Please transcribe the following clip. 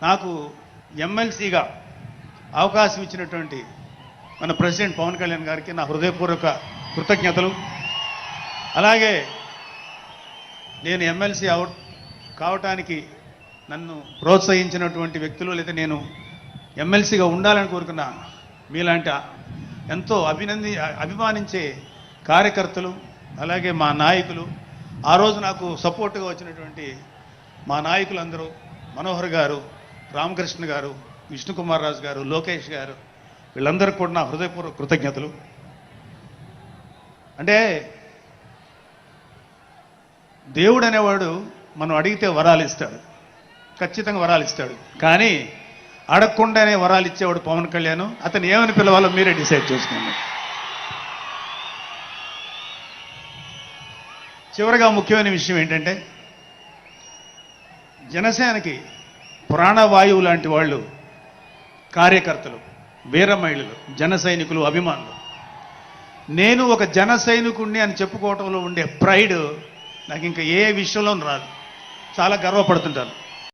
నాకు ఎమ్మెల్సీగా అవకాశం ఇచ్చినటువంటి మన ప్రెసిడెంట్ పవన్ కళ్యాణ్ గారికి నా హృదయపూర్వక కృతజ్ఞతలు. అలాగే నేను ఎమ్మెల్సీ కావటానికి నన్ను ప్రోత్సహించినటువంటి వ్యక్తులు, లేదా నేను ఎమ్మెల్సీగా ఉండాలని కోరుకున్న మీలాంటి ఎంతో అభిమానించే కార్యకర్తలు, అలాగే మా నాయకులు, ఆ రోజు నాకు సపోర్ట్గా వచ్చినటువంటి మా నాయకులందరూ, మనోహర్ గారు, రామకృష్ణ గారు, విష్ణుకుమార్ రాజు గారు, లోకేష్ గారు, వీళ్ళందరికీ కూడా నా హృదయపూర్వక కృతజ్ఞతలు. అంటే దేవుడు అనేవాడు మనం అడిగితే వరాలు ఇస్తాడు, ఖచ్చితంగా వరాలు ఇస్తాడు. కానీ అడగకుండానే వరాలు ఇచ్చేవాడు పవన్ కళ్యాణ్. అతను ఏమని పిలవాలో మీరే డిసైడ్ చేసుకోండి. చివరగా ముఖ్యమైన విషయం ఏంటంటే, జనసేనకి ప్రాణవాయువు లాంటి వాళ్ళు కార్యకర్తలు, వీర మహిళలు, జన సైనికులు, అభిమానులు. నేను ఒక జన సైనికుడిని అని చెప్పుకోవటంలో ఉండే ప్రైడ్ నాకు ఇంకా ఏ విషయంలో రాదు. చాలా గర్వపడుతుంటాను.